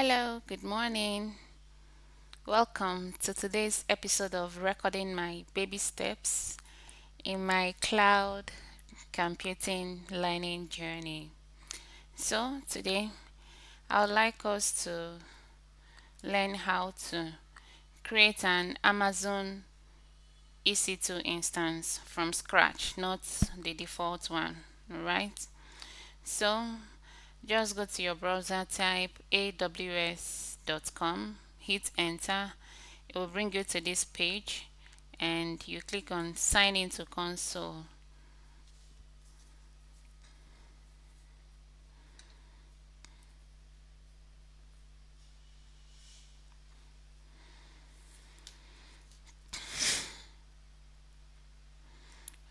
Hello, good morning. Welcome to today's episode of Recording My Baby Steps in my cloud computing learning journey. So, today I would like us to learn how to create an Amazon EC2 instance from scratch, not the default one. Alright, so just go to your browser, type aws.com, hit enter. It will bring you to this page and you click on sign into console.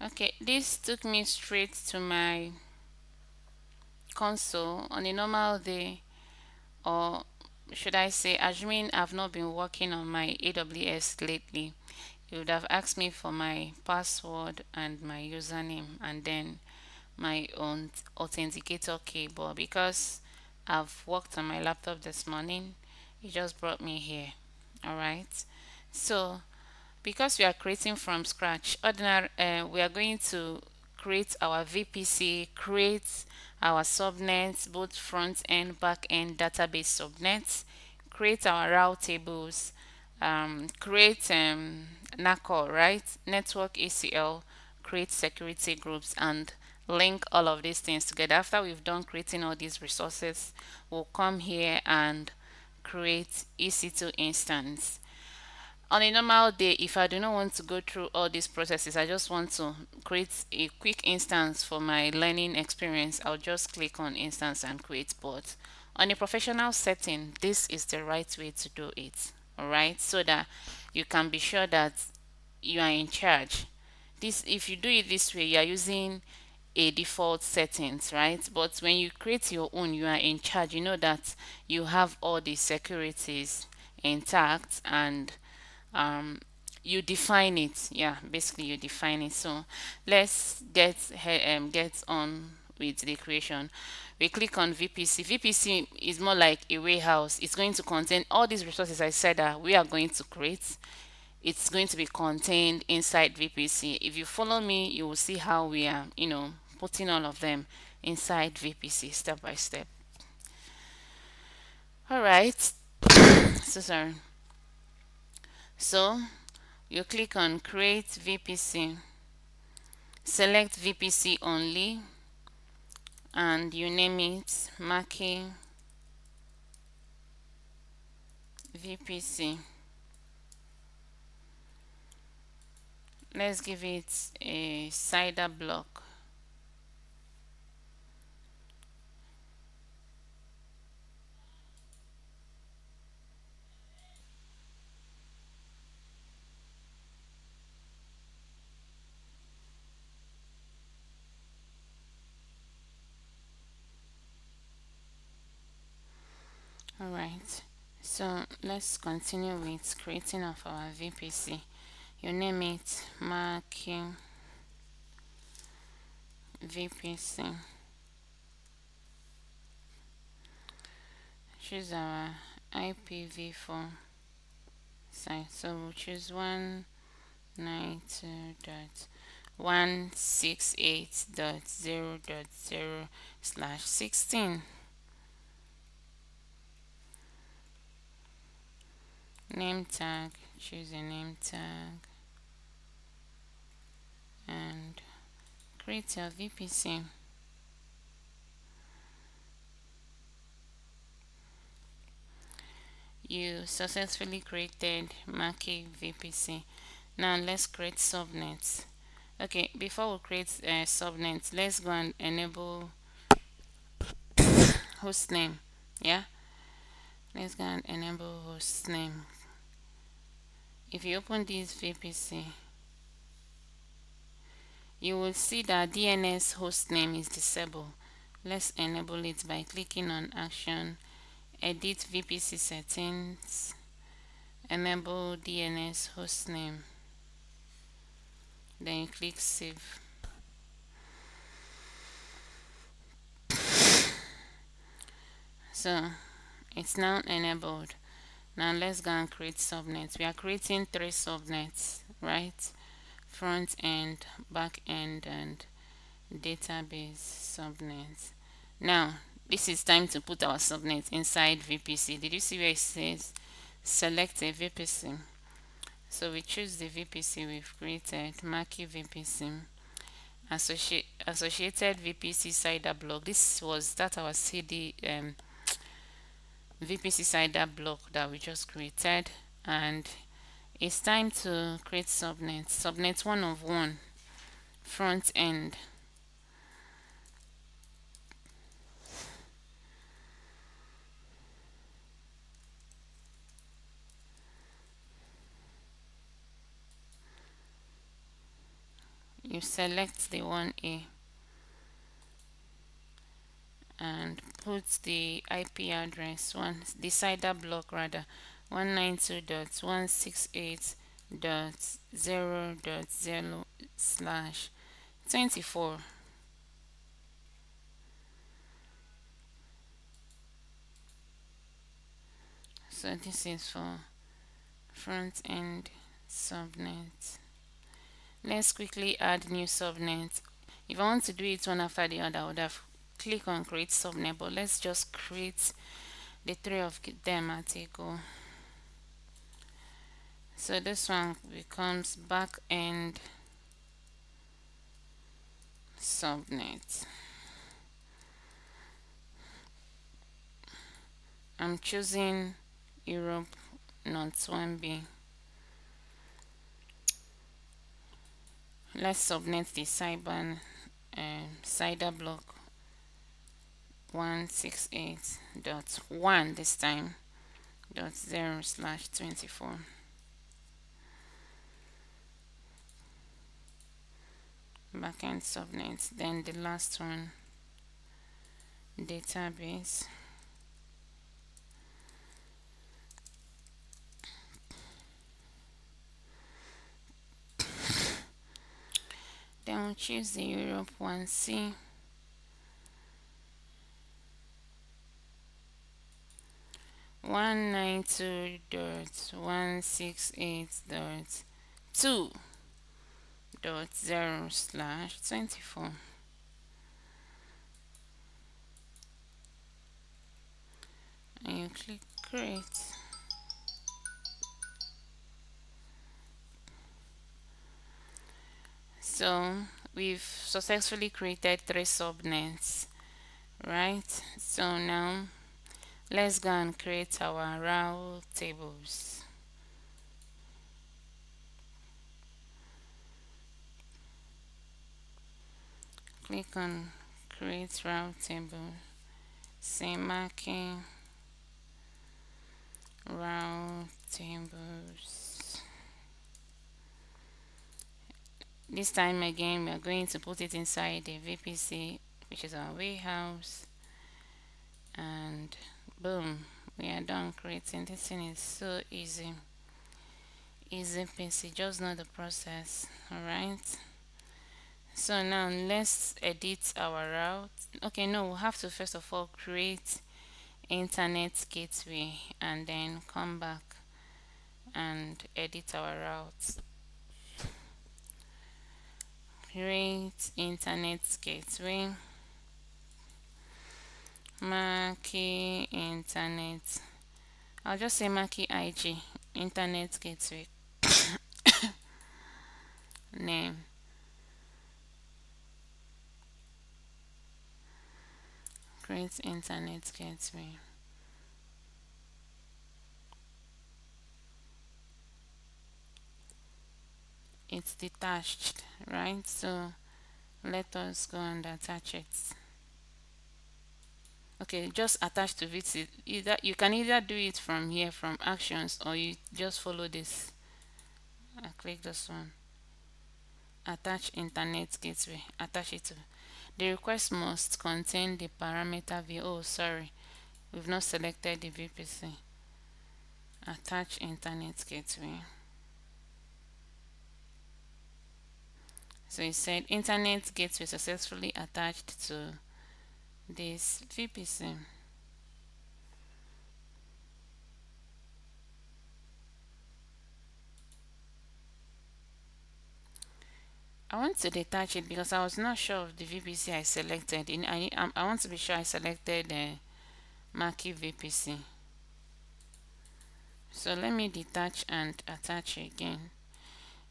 Okay, this took me straight to my console. On a normal day, or should I say, assuming I've not been working on my AWS lately, it would have asked me for my password and my username and then my own authenticator key. But because I've worked on my laptop this morning, it just brought me here. All right, so because we are creating from scratch, we are going to create our VPC, create our subnets, both front end, back end database subnets, create our route tables, create NACL, right? Network ACL, create security groups, and link all of these things together. After we've done creating all these resources, we'll come here and create EC2 instance. On a normal day, if I do not want to go through all these processes, I just want to create a quick instance for my learning experience, I'll just click on instance and create. But on a professional setting, this is the right way to do it. All right, so that you can be sure that you are in charge. This, if you do it this way, you are using a default settings, right? But when you create your own, you are in charge. You know that you have all the securities intact, and um, you define it. Yeah, basically you define it. So let's get on with the creation. We click on VPC. VPC is more like a warehouse. It's going to contain all these resources I said that we are going to create. It's going to be contained inside VPC. If you follow me, you will see how we are, putting all of them inside VPC step by step. All right. So sorry. So you click on create VPC, select VPC only, and you name it Maki VPC. Let's give it a cider block. All right, so let's continue with creating of our VPC. You name it Maki VPC. Choose our IPv4 site. So we'll choose 192.168.0.0/16. Name tag, choose a name tag, and create your VPC. You successfully created Maki VPC. Now let's create subnets. Okay, before we create subnets, let's go and enable hostname. Yeah, let's go and enable hostname. If you open this VPC, you will see that DNS hostname is disabled. Let's enable it by clicking on action, edit VPC settings, enable DNS hostname, then you click save. So It's now enabled. Now let's go and create subnets. We are creating 3 subnets, right? Front end, back end, and database subnets. Now this is time to put our subnet inside VPC. Did you see where it says select a VPC? So we choose the VPC we've created, Marquee VPC, associated VPC CIDR block. This was our CD VPC CIDR block that we just created, and it's time to create subnets. Subnet 1 of 1, front end. You select the 1A and put the IP address, the CIDR block rather, 192.168.0.0/24. So this is for front end subnet. Let's quickly add new subnet. If I want to do it one after the other, I would have clicked on create subnet, but let's just create the 3 of them at a go. So this one becomes back end subnet. I'm choosing Europe not 1B. Let's subnet the CIDR block 168.1 this time .0/24. Backend subnet. Then the last one, database. Then we'll choose the Europe 1C. .192.168.2.0/24. And you click create. So we've successfully created 3 subnets, right? So now let's go and create our route tables. Click on create route table, say marking route tables. This time again we are going to put it inside the VPC, which is our warehouse, and boom, we are done creating. This thing is so easy peasy, just know the process. Alright, so now let's edit our route. Okay, no, we'll have to first of all create internet gateway and then come back and edit our routes. Create internet gateway, Marquee internet, I'll just say Marquee IG internet gateway name. Create internet gateway. It's detached, right? So let us go and attach it. Okay, just attach to it. Either you can either do it from here from actions, or you just follow this. I click this one, attach internet gateway, attach it to. The request must contain the parameter v. Oh, sorry, we've not selected the VPC. Attach internet gateway. So it said internet gateway successfully attached to this VPC. want to detach it because I was not sure of the VPC I selected. I want to be sure I selected Mackie VPC. So let me detach and attach again.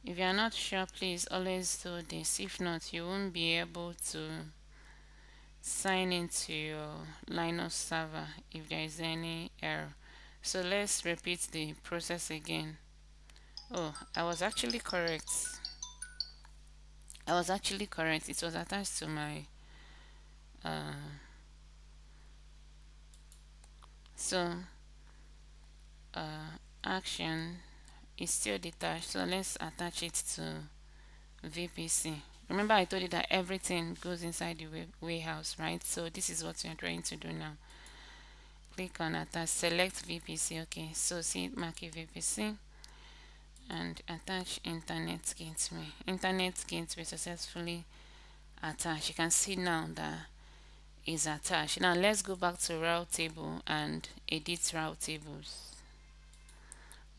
If you are not sure, please always do this. If not, you won't be able to sign into your Linux server if there is any error. So let's repeat the process again. Oh, I was actually correct. It was attached to my uh, so action is still detached. So let's attach it to VPC. Remember I told you that everything goes inside the warehouse, right? So this is what we are trying to do now. Click on attach, select VPC. Okay, so see mark VPC and attach internet gateway. Internet gateway successfully attached. You can see now that is attached. Now let's go back to route table and edit route tables.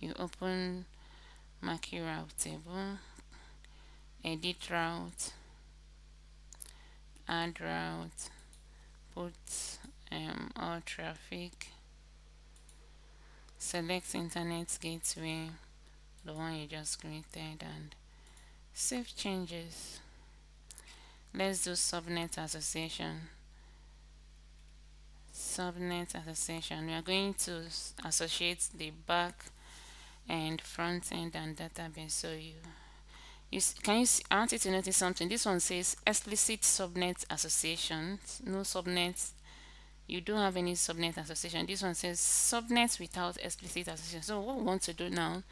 You open Mackie route table, edit route, add route, put all traffic, select internet gateway, the one you just created, and save changes. Let's do subnet association. Subnet association. We are going to associate the back and front end and database. So can you see, I want you to notice something. This one says explicit subnet association. No subnet. You don't have any subnet association. This one says subnet without explicit association. So what we want to do now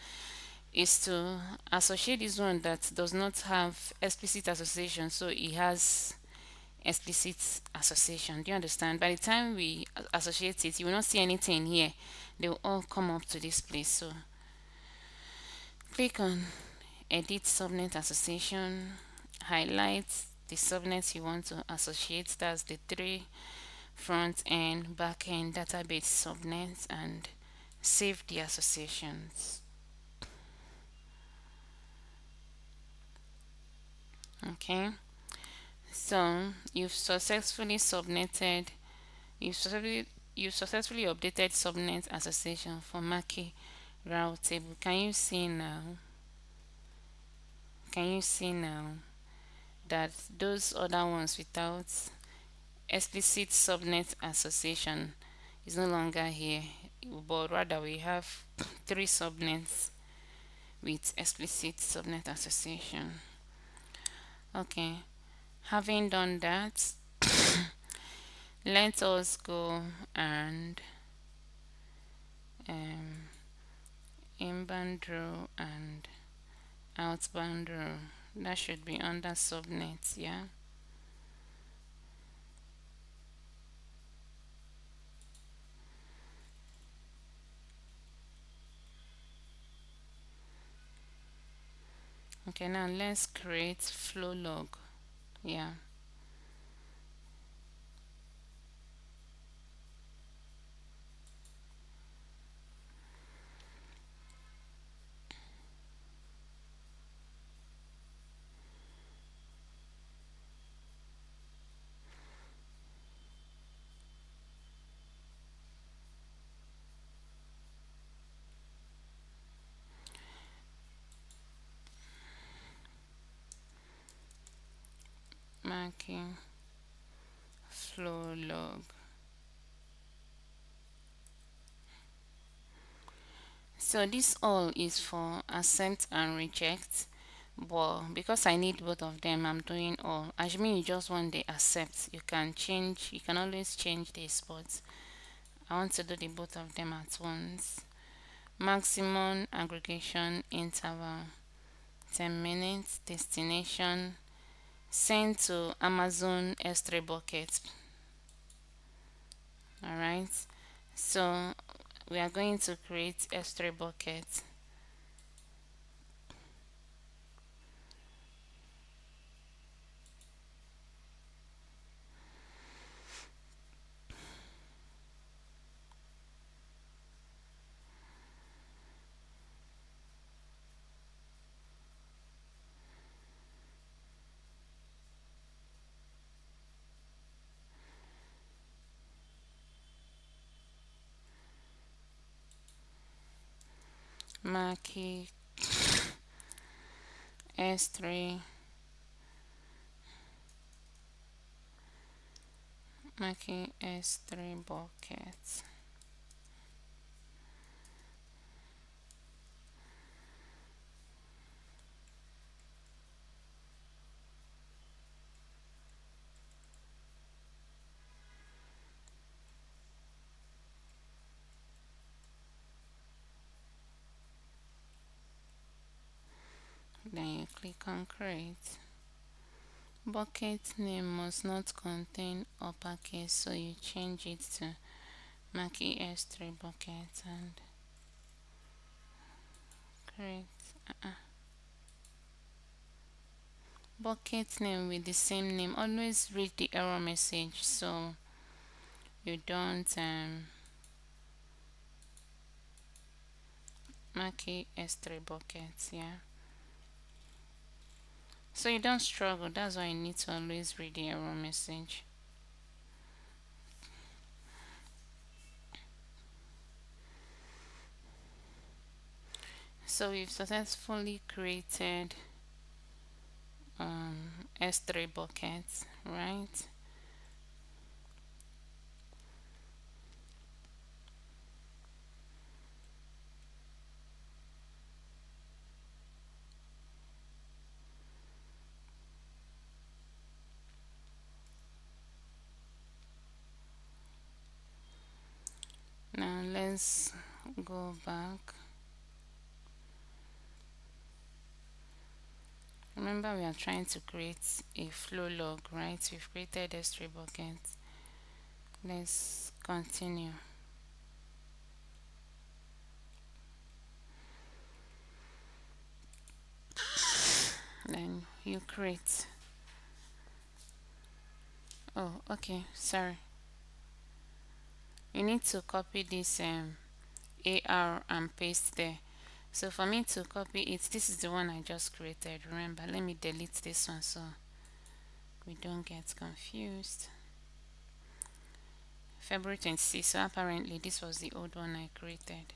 is to associate this one that does not have explicit association. So it has explicit association. Do you understand? By the time we associate it, you will not see anything here. They will all come up to this place. So click on edit subnet association, highlight the subnets you want to associate. That's the three front end, back end, database subnets, and save the associations. Okay, so you've successfully updated subnet association for Mackie route table. Can you see now? That those other ones without explicit subnet association is no longer here, but rather we have three subnets with explicit subnet association. Okay, having done that, let us go and inbound row and outbound row. That should be under subnets, yeah. Okay, now let's create flow log. Yeah. Marking flow log. So this all is for accept and reject, but because I need both of them, I'm doing all. Assuming you just want the accept, you can always change this, but I want to do the both of them at once. Maximum aggregation interval 10 minutes. Destination send to Amazon S3 bucket. Alright, so we are going to create S3 bucket. Mackie S3, Mackie S3 bucket. Then you click on create. Bucket name must not contain uppercase, so you change it to Mackie S3 bucket and create. Bucket name with the same name. Always read the error message so you don't Mackie S3 buckets, yeah. So you don't struggle. That's why you need to always read the error message. So we've successfully created S3 buckets, right? Now let's go back. Remember, we are trying to create a flow log, right? We've created S3 buckets. Let's continue. Then you create. Oh, okay, sorry. You need to copy this AR and paste there. So for me to copy it, this is the one I just created. Remember, let me delete this one so we don't get confused. February 26th, so apparently this was the old one I created.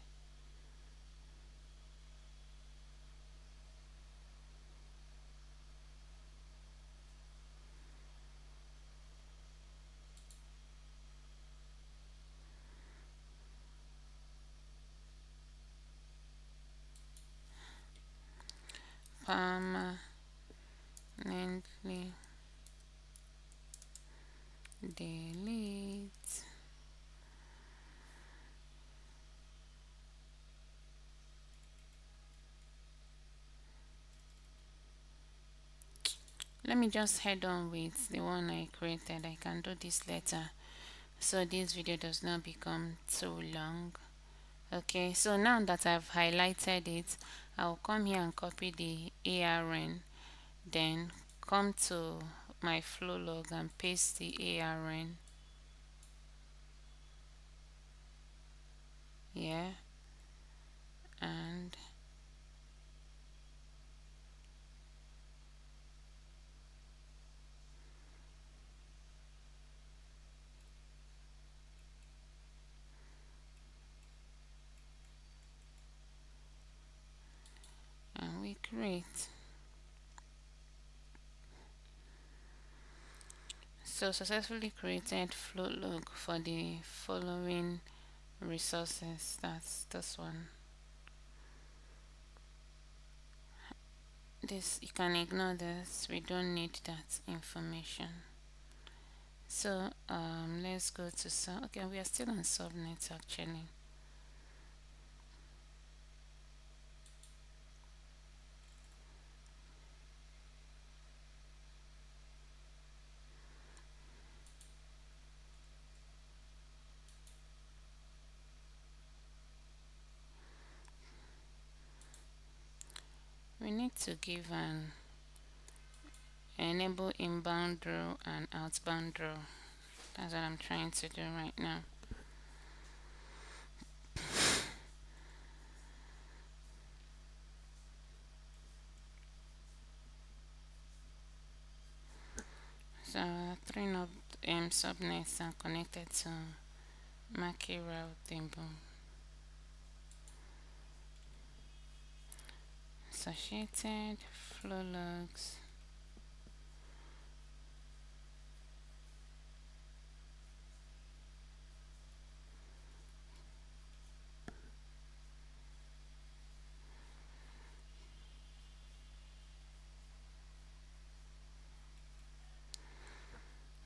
Permanently delete. Let me just head on with the one I created. I can do this later so this video does not become too long. Okay, so now that I've highlighted it, I'll come here and copy the ARN, then come to my flow log and paste the ARN. Yeah, and we create. So successfully created flow log for the following resources. That's this one. This you can ignore this. We don't need that information. So let's go to okay, we are still on subnets actually. We need to give an enable inbound row and outbound row. That's what I'm trying to do right now. So three node subnets are connected to Mackie route table. associated flow logs.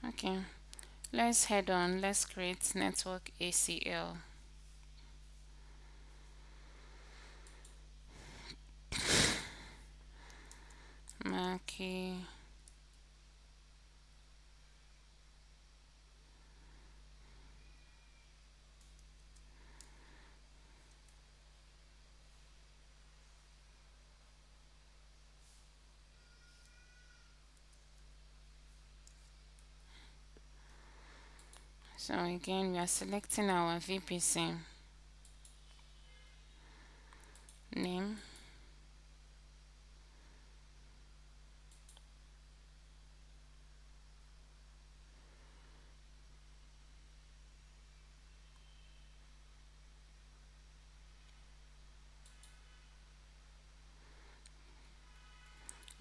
Okay, let's head on. Let's create network ACL. Marquee. So again, we are selecting our VPC name.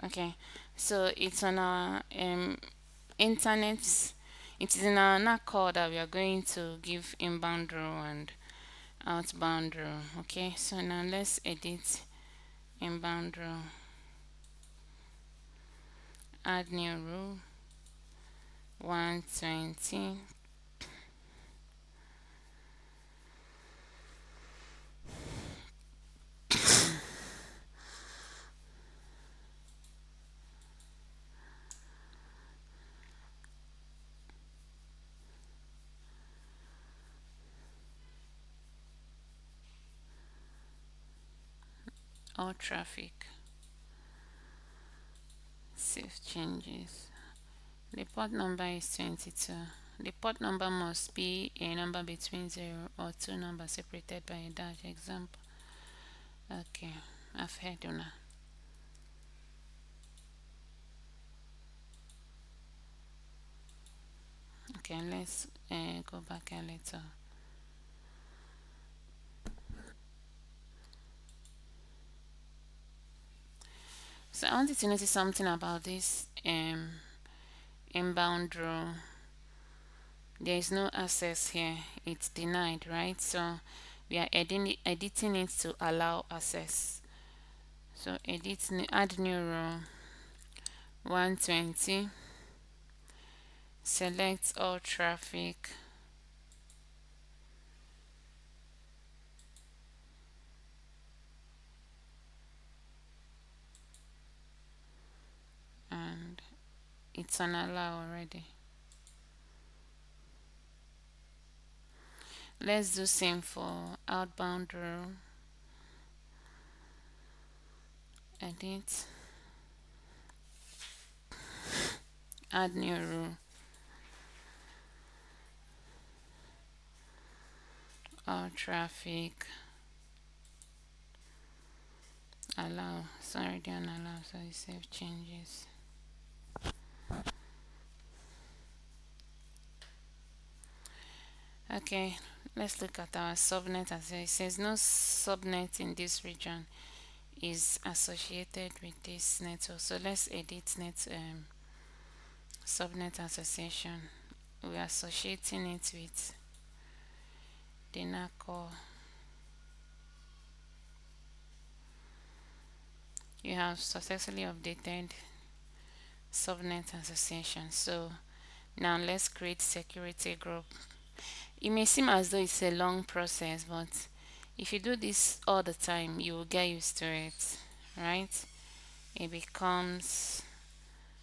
Okay, so it's on our internet. It is in our NAC call that we are going to give inbound row and outbound row. Okay, so now let's edit inbound row. Add new row 120. All traffic. Save changes. The port number is 22. The port number must be a number between 0 or two numbers separated by a dash. Example. Okay, I've heard you now. Okay, let's go back a little. So I wanted to notice something about this inbound row. There is no access here. It's denied, right? So we are editing it to allow access. So add new row 120. Select all traffic. And it's on allow already. Let's do same for outbound row. Edit. Add new row. All traffic. Allow. Sorry, don't allow. So you save changes. Okay, let's look at our subnet as it says no subnet in this region is associated with this network. So let's edit net subnet association. We are associating it with the NAC core. You have successfully updated subnet association. So now let's create security group. It may seem as though it's a long process, but if you do this all the time, you will get used to it, right? It becomes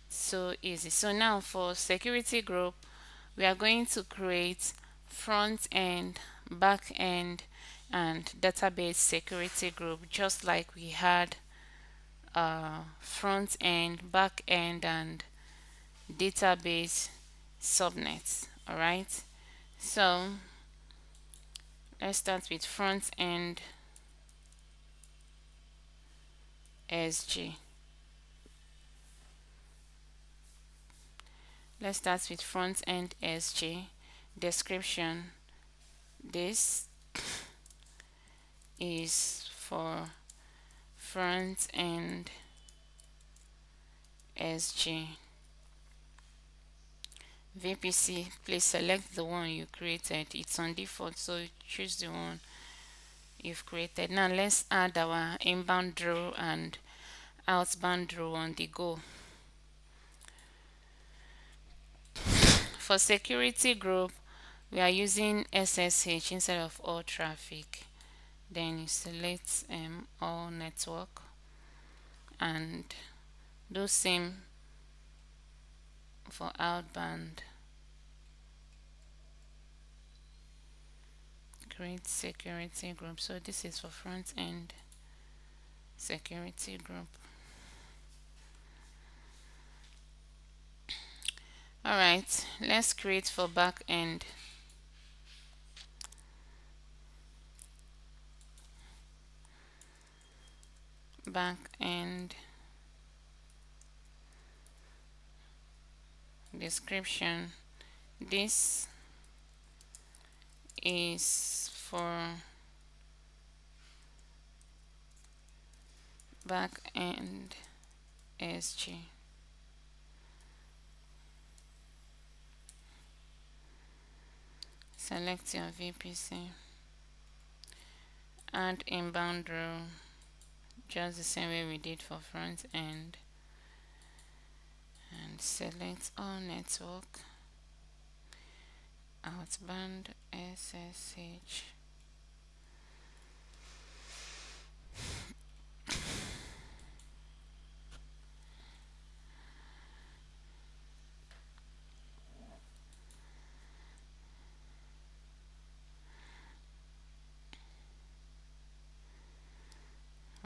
so easy. So now for security group, we are going to create front end, back end, and database security group, just like we had front end, back end, and database subnets. All right. So let's start with front end SG. Let's start with front end SG. Description. This is for front end SG. VPC, please select the one you created. It's on default, so choose the one you've created. Now let's add our inbound row and outbound row on the go. For security group, we are using SSH instead of all traffic. Then you select all network and do same for outbound. Create security group. So this is for front end security group. Alright, let's create for back end. Back end description. This is for back end SG. Select your VPC. Add inbound row, just the same way we did for front end. And select all network, outbound SSH.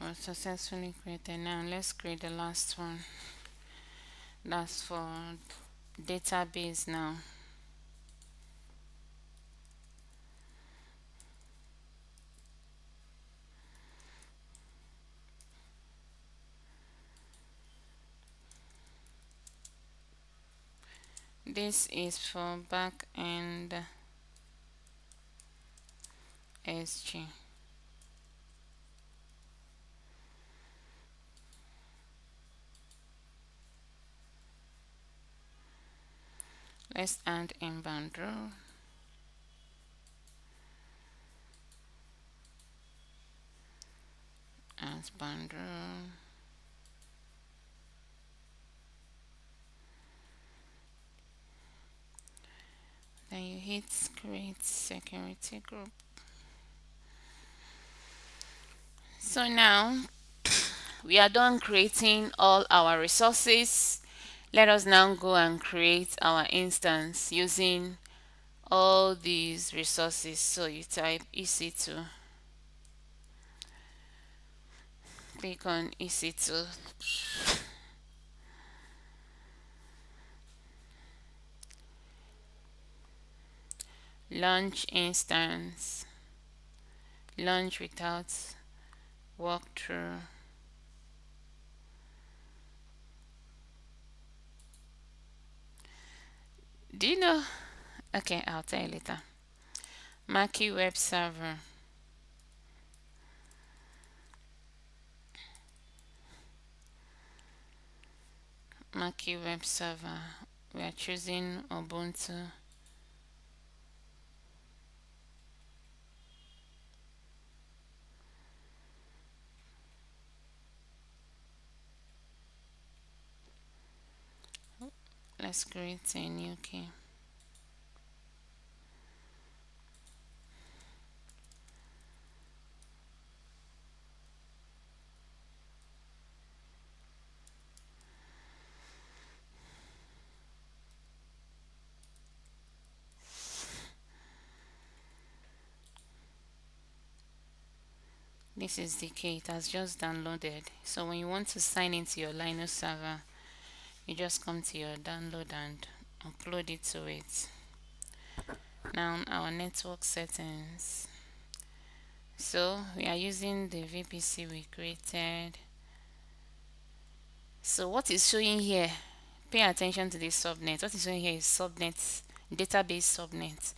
Was successfully created. Now let's create the last one. That's for database now. This is for back end SG. Let's add inbound row. Outbound row. Then you hit create security group. So now we are done creating all our resources. Let us now go and create our instance using all these resources. So you type EC2, click on EC2, launch instance, launch without walkthrough. Do you know? Okay, I'll tell you later. Mackie web server. Mackie web server. We are choosing Ubuntu. Let's create a new key. This is the key. It has just downloaded. So when you want to sign into your Linux server, you just come to your download and upload it to it. Now our network settings. So we are using the VPC we created. So what is showing here? Pay attention to this subnet. What is showing here is subnets, database subnet.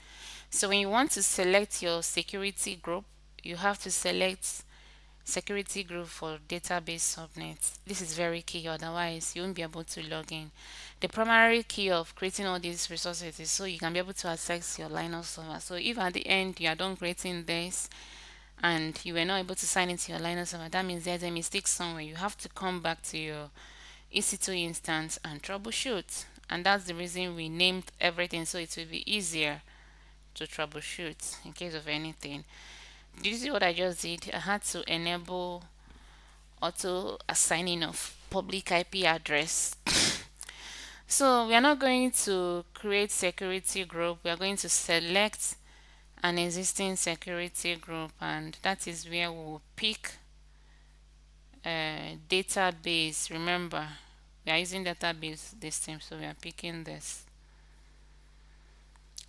So when you want to select your security group, you have to select security group for database subnets. This is very key, otherwise you won't be able to log in. The primary key of creating all these resources is so you can be able to access your Linux server. So if at the end you are done creating this and you were not able to sign into your Linux server, that means there's a mistake somewhere. You have to come back to your EC2 instance and troubleshoot. And that's the reason we named everything, so it will be easier to troubleshoot in case of anything. Did you see what I just did? I had to enable auto assigning of public IP address. So we are not going to create security group. We are going to select an existing security group, and that is where we will pick database. Remember, we are using database this time, so we are picking this.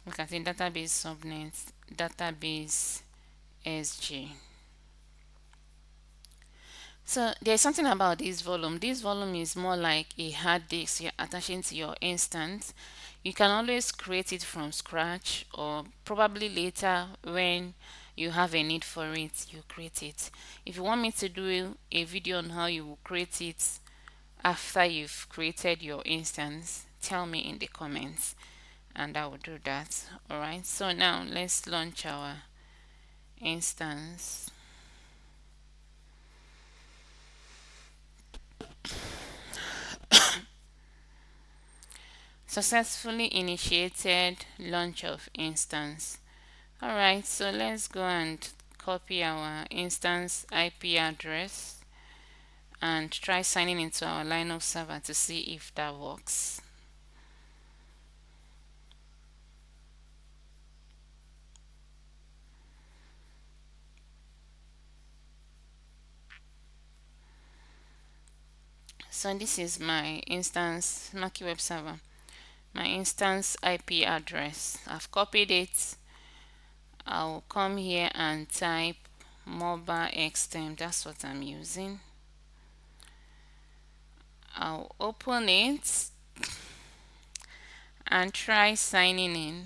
Look at it, database subnet, database SG. So there's something about this volume. This volume is more like a hard disk you're attaching to your instance. You can always create it from scratch, or probably later when you have a need for it, you create it. If you want me to do a video on how you will create it after you've created your instance, tell me in the comments and I will do that. Alright, so now let's launch our instance. Successfully initiated launch of instance. Alright, so let's go and copy our instance IP address and try signing into our Linux server to see if that works. So this is my instance Mackie web server, my instance IP address. I've copied it. I'll come here and type mobile xtemp. That's what I'm using. I'll open it and try signing in.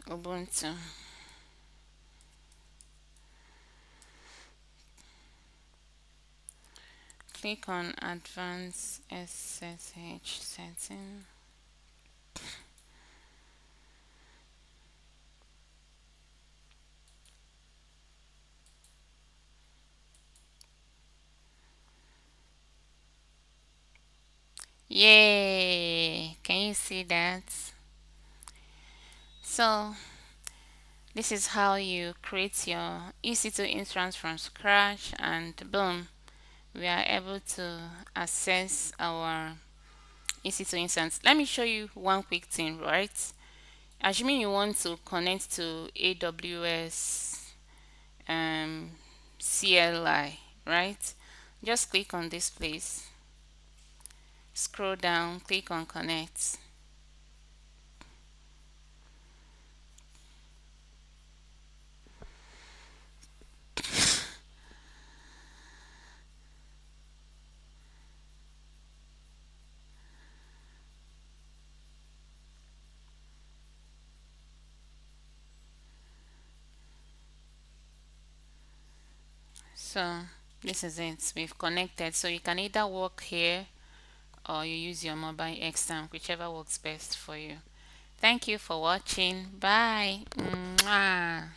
Ubuntu. Click on Advanced SSH setting. Yay! Can you see that? So this is how you create your EC2 instance from scratch, and boom, we are able to access our EC2 instance. Let me show you one quick thing, right? Assuming you want to connect to AWS CLI, right? Just click on this place, scroll down, click on connect. So this is it, we've connected. So you can either work here or you use your mobile exam, whichever works best for you. Thank you for watching. Bye. Mwah.